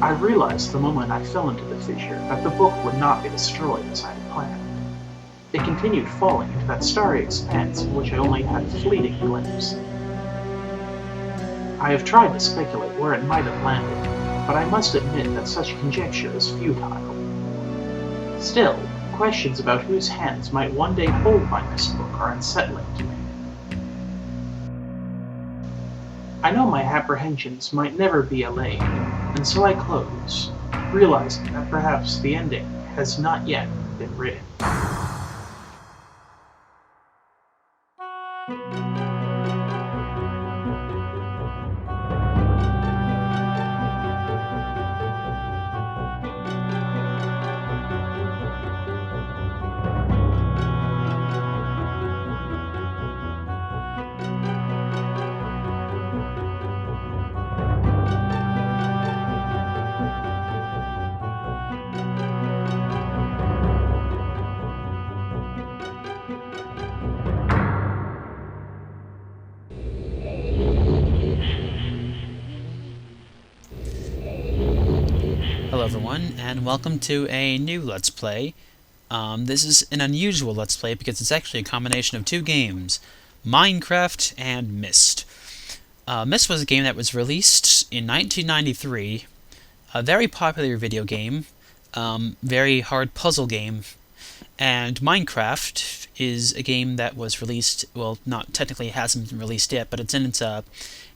I realized the moment I fell into the fissure that the book would not be destroyed as I had planned. It continued falling into that starry expanse in which I only had a fleeting glimpse. I have tried to speculate where it might have landed, but I must admit that such conjecture is futile. Still, questions about whose hands might one day hold my Myst book are unsettling to me. I know my apprehensions might never be allayed, and so I close, realizing that perhaps the ending has not yet been written. Hello everyone, and welcome to a new Let's Play. This is an unusual Let's Play because it's actually a combination of two games, Minecraft and Myst. Myst was a game that was released in 1993, a very popular video game, very hard puzzle game, and Minecraft is a game that was released, well, not technically it hasn't been released yet, but it's in its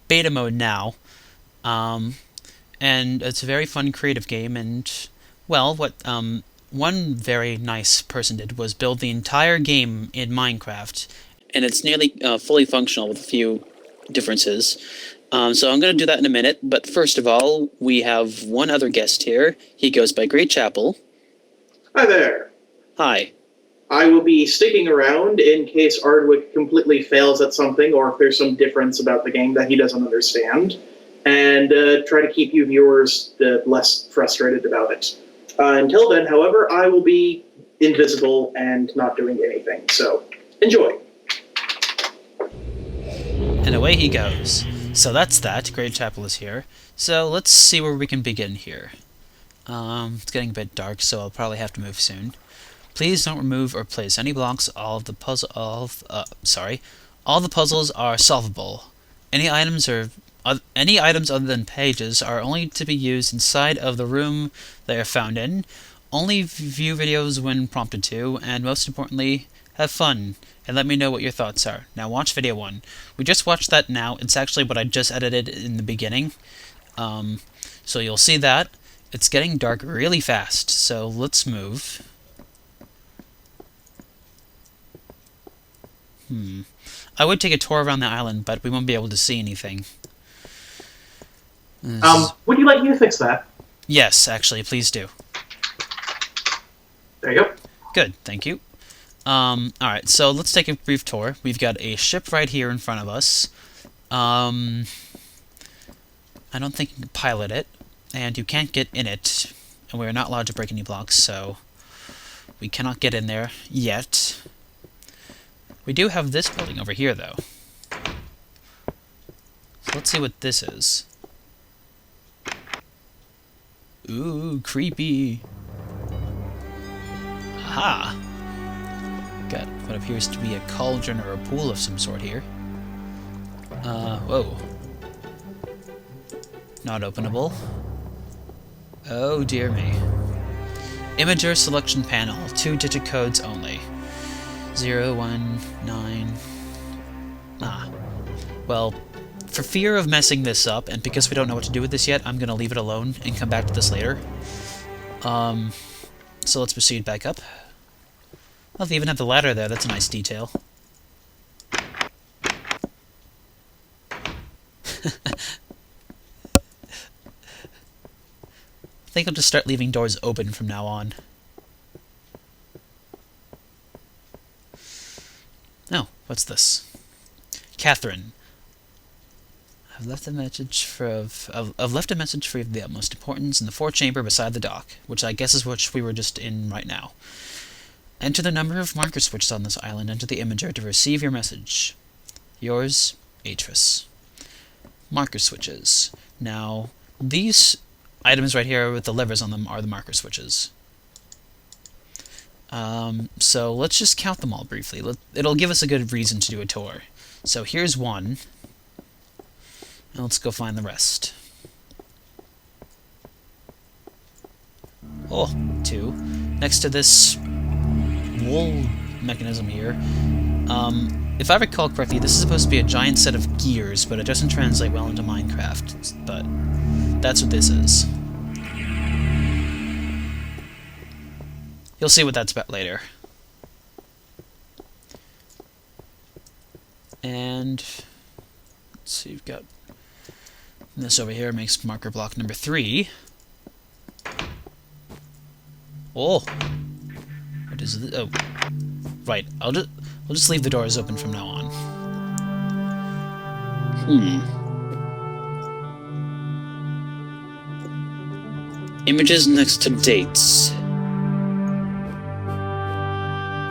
beta mode now. And it's a very fun, creative game, and, well, what one very nice person did was build the entire game in Minecraft, and it's nearly fully functional with a few differences. So I'm going to do that in a minute, but first of all, we have one other guest here. He goes by Greychapel. Hi there. Hi. I will be sticking around in case Ardwick completely fails at something or if there's some difference about the game that he doesn't understand, and try to keep you viewers less frustrated about it. Until then, however, I will be invisible and not doing anything, so enjoy. And away he goes. So that's that. Greychapel is here. So let's see where we can begin here. It's getting a bit dark, so I'll probably have to move soon. Please don't remove or place any blocks. All the puzzles are solvable. Any items other than pages are only to be used inside of the room they are found in. Only view videos when prompted to, and most importantly, have fun, and let me know what your thoughts are. Now watch video 1. We just watched that now. It's actually what I just edited in the beginning. So you'll see that. It's getting dark really fast, so let's move. I would take a tour around the island, but we won't be able to see anything. Would you like me to fix that? Yes, actually, please do. There you go. Good, thank you. Alright, so let's take a brief tour. We've got a ship right here in front of us. I don't think you can pilot it, and you can't get in it, and we're not allowed to break any blocks, so we cannot get in there yet. We do have this building over here, though. So let's see what this is. Ooh, creepy. Aha! Got what appears to be a cauldron or a pool of some sort here. Whoa. Not openable. Oh dear me. Imager selection panel, 2-digit codes only. 0, 1, 9... Well, for fear of messing this up, and because we don't know what to do with this yet, I'm gonna leave it alone and come back to this later. So let's proceed back up. Oh, they even have the ladder there. That's a nice detail. I think I'll just start leaving doors open from now on. Oh, what's this? Catherine. I've left a message for the utmost importance in the forechamber beside the dock, which I guess is what we were just in right now. Enter the number of marker switches on this island into the imager to receive your message. Yours, Atrus. Marker switches. Now, these items right here with the levers on them are the marker switches. So let's just count them all briefly. It'll give us a good reason to do a tour. So here's one. And let's go find the rest. Oh, two. Next to this wool mechanism here. If I recall correctly, this is supposed to be a giant set of gears, but it doesn't translate well into Minecraft. But that's what this is. You'll see what that's about later. And let's see, we've got this over here makes marker block number 3. Oh, what is it? Oh, right. We'll just leave the doors open from now on. Images next to dates.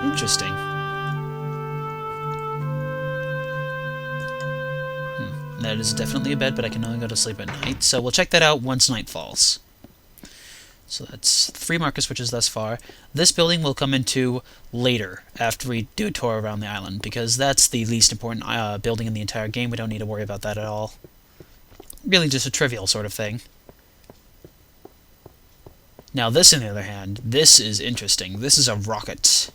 Interesting. That is definitely a bed, but I can only go to sleep at night, so we'll check that out once night falls. So that's 3 marker switches thus far. This building will come into later, after we do a tour around the island, because that's the least important building in the entire game. We don't need to worry about that at all. Really just a trivial sort of thing. Now this, on the other hand, this is interesting. This is a rocket.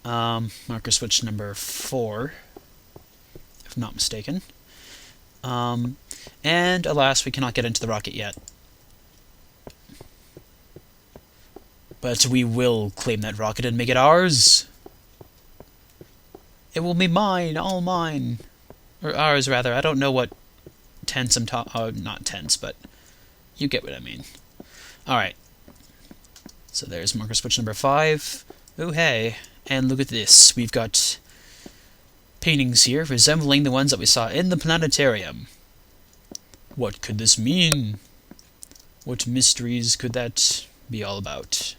Marker switch number 4, if I'm not mistaken. And alas, we cannot get into the rocket yet. But we will claim that rocket and make it ours. It will be mine, all mine. Or ours, rather. I don't know what tense I'm talking... not tense, but you get what I mean. Alright. So there's marker switch number 5. Ooh, hey. And look at this. We've got paintings here resembling the ones that we saw in the planetarium. What could this mean? What mysteries could that be all about?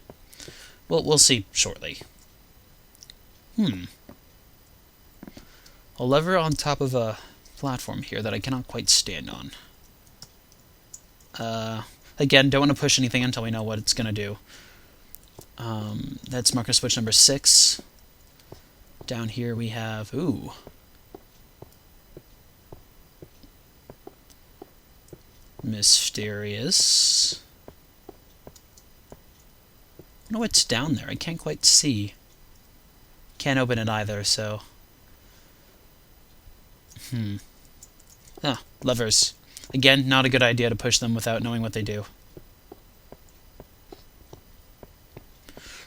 Well, we'll see shortly. A lever on top of a platform here that I cannot quite stand on. Again, don't want to push anything until we know what it's going to do. That's marker switch number 6. Down here we have... ooh. Mysterious. I don't know what's down there. I can't quite see. Can't open it either, so... Ah, levers. Again, not a good idea to push them without knowing what they do.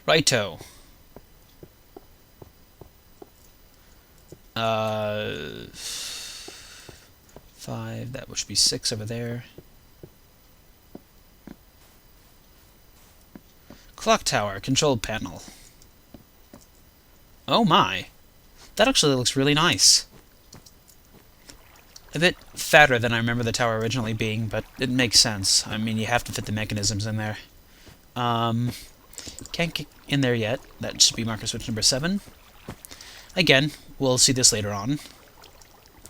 Righto. 5, that should be 6 over there. Clock tower, control panel. Oh my! That actually looks really nice. A bit fatter than I remember the tower originally being, but it makes sense. I mean, you have to fit the mechanisms in there. Can't get in there yet. That should be marker switch number 7. Again, we'll see this later on,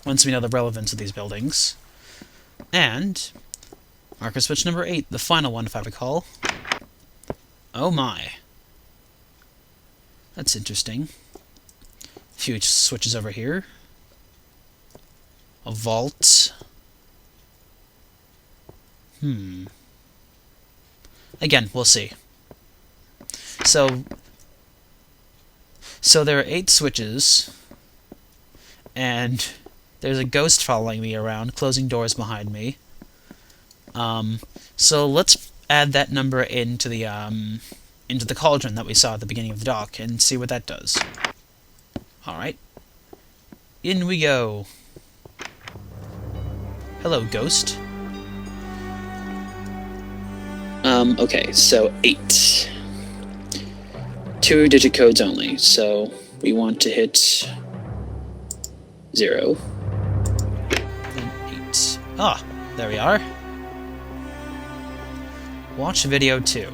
once we know the relevance of these buildings. And marker switch number 8, the final one, if I recall. Oh my. That's interesting. A few switches over here. A vault. Again, we'll see. So there are 8 switches, and there's a ghost following me around, closing doors behind me. So let's add that number into the cauldron that we saw at the beginning of the dock and see what that does. Alright. In we go. Hello, ghost. Okay, so 8. 2-digit codes only, so we want to hit 0. Then 8. Ah, there we are. Watch video 2.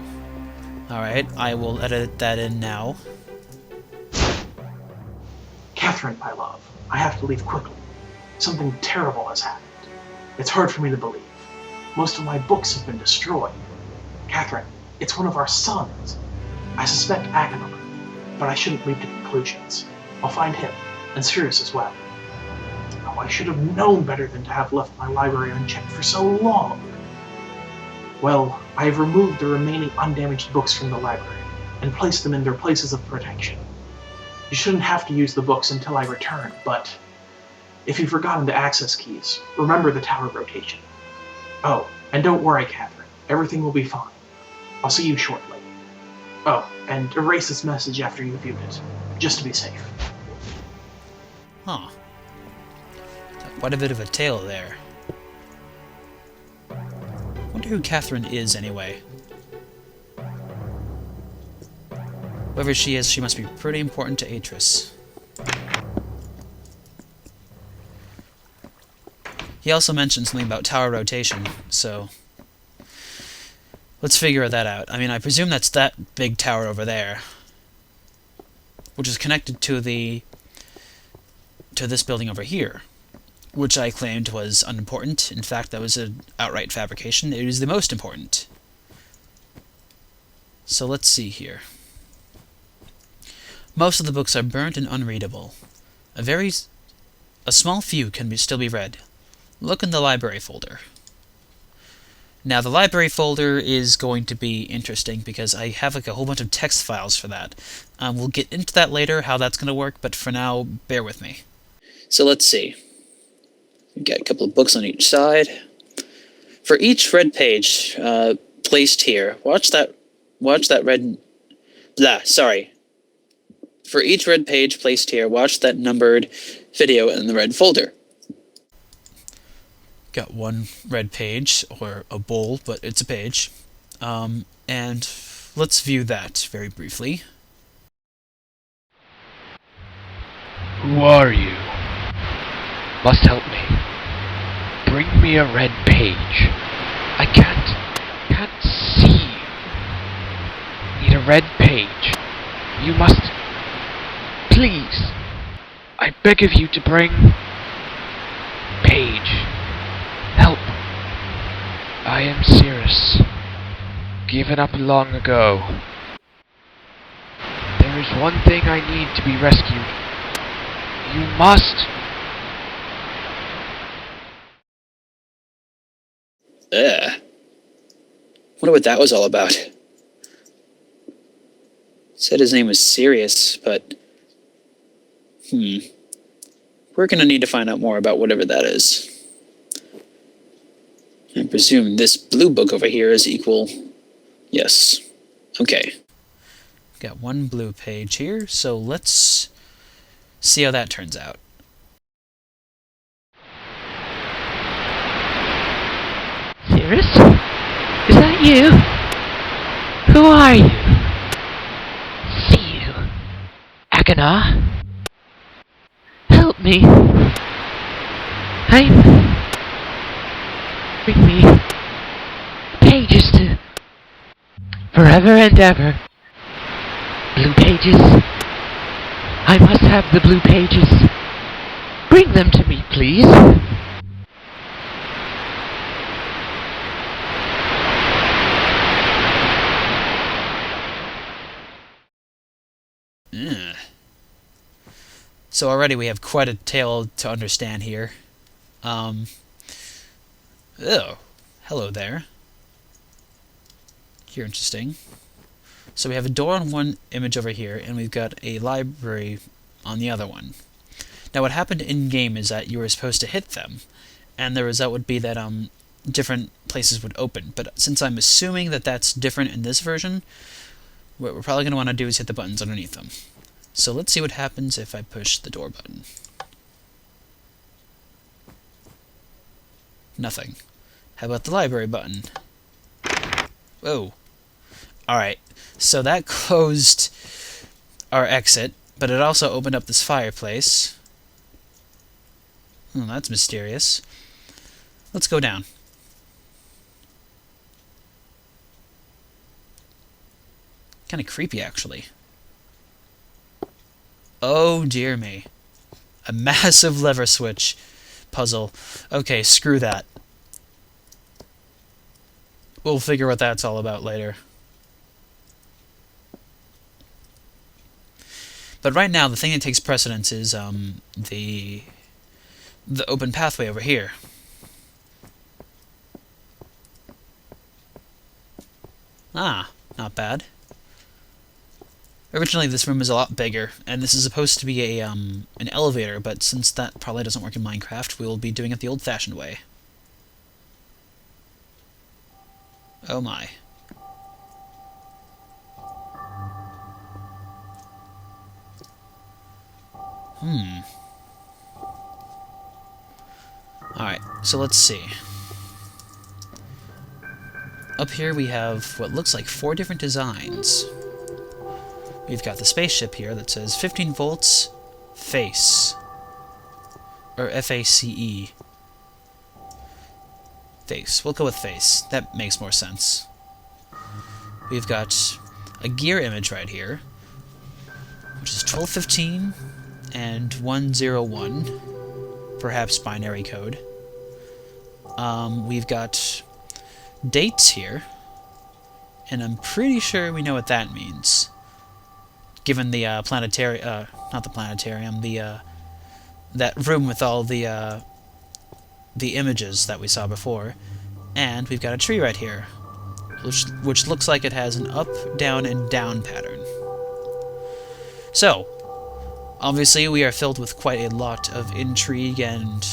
Alright, I will edit that in now. Catherine, my love, I have to leave quickly. Something terrible has happened. It's hard for me to believe. Most of my books have been destroyed. Catherine, it's one of our sons. I suspect Achenar, but I shouldn't leap to conclusions. I'll find him, and Sirrus as well. Oh, I should have known better than to have left my library unchecked for so long. Well, I have removed the remaining undamaged books from the library, and placed them in their places of protection. You shouldn't have to use the books until I return, but if you've forgotten the access keys, remember the tower rotation. Oh, and don't worry, Catherine. Everything will be fine. I'll see you shortly. Oh, and erase this message after you viewed it, just to be safe. Huh. Quite a bit of a tale there. Wonder who Catherine is, anyway. Whoever she is, she must be pretty important to Atrus. He also mentioned something about tower rotation, so let's figure that out. I mean, I presume that's that big tower over there, which is connected to this building over here, which I claimed was unimportant. In fact, that was an outright fabrication. It is the most important. So let's see here. Most of the books are burnt and unreadable. A small few can still be read. Look in the library folder. Now, the library folder is going to be interesting because I have like a whole bunch of text files for that. We'll get into that later, how that's going to work, but for now, bear with me. So let's see. We've got a couple of books on each side. For each red page placed here, watch that red... For each red page placed here, watch that numbered video in the red folder. Got one red page, or a bowl, but it's a page. And let's view that very briefly. Who are you? Must help me. Bring me a red page. I can't see you. Need a red page. You must... Please. I beg of you to bring... Page. Help. I am Sirrus. Given up long ago. There is one thing I need to be rescued. You must... Wonder what that was all about. Said his name was Sirius, but... We're gonna need to find out more about whatever that is. I presume this blue book over here is equal... Yes. Okay. Got one blue page here, so let's see how that turns out. Sirrus? Is that you? Who are you? See you. Achenar? Help me. Bring me pages to forever and ever. Blue pages. I must have the blue pages. Bring them to me, please. So already we have quite a tale to understand here. Oh, hello there. You're interesting. So we have a door on one image over here, and we've got a library on the other one. Now what happened in-game is that you were supposed to hit them, and the result would be that different places would open. But since I'm assuming that that's different in this version, what we're probably going to want to do is hit the buttons underneath them. So let's see what happens if I push the door button. Nothing. How about the library button? Whoa. Alright, so that closed our exit, but it also opened up this fireplace. Oh, that's mysterious. Let's go down. Kind of creepy, actually. Oh, dear me. A massive lever switch puzzle. Okay, screw that. We'll figure what that's all about later. But right now, the thing that takes precedence is the open pathway over here. Ah, not bad. Originally, this room is a lot bigger, and this is supposed to be an elevator, but since that probably doesn't work in Minecraft, we'll be doing it the old-fashioned way. Oh my. Alright, so let's see. Up here we have what looks like 4 different designs. We've got the spaceship here that says 15 volts, face. Or F-A-C-E. Face. We'll go with face. That makes more sense. We've got a gear image right here, which is 1215 and 101. Perhaps binary code. We've got dates here, and I'm pretty sure we know what that means, given the not the planetarium, that room with all the images that we saw before. And we've got a tree right here, which looks like it has an up, down, and down pattern. So, obviously we are filled with quite a lot of intrigue and,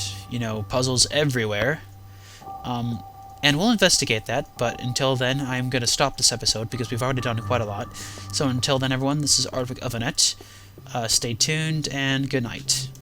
puzzles everywhere. And we'll investigate that, but until then, I'm going to stop this episode because we've already done quite a lot. So until then, everyone, this is Ardwick of Anet. Stay tuned, and good night.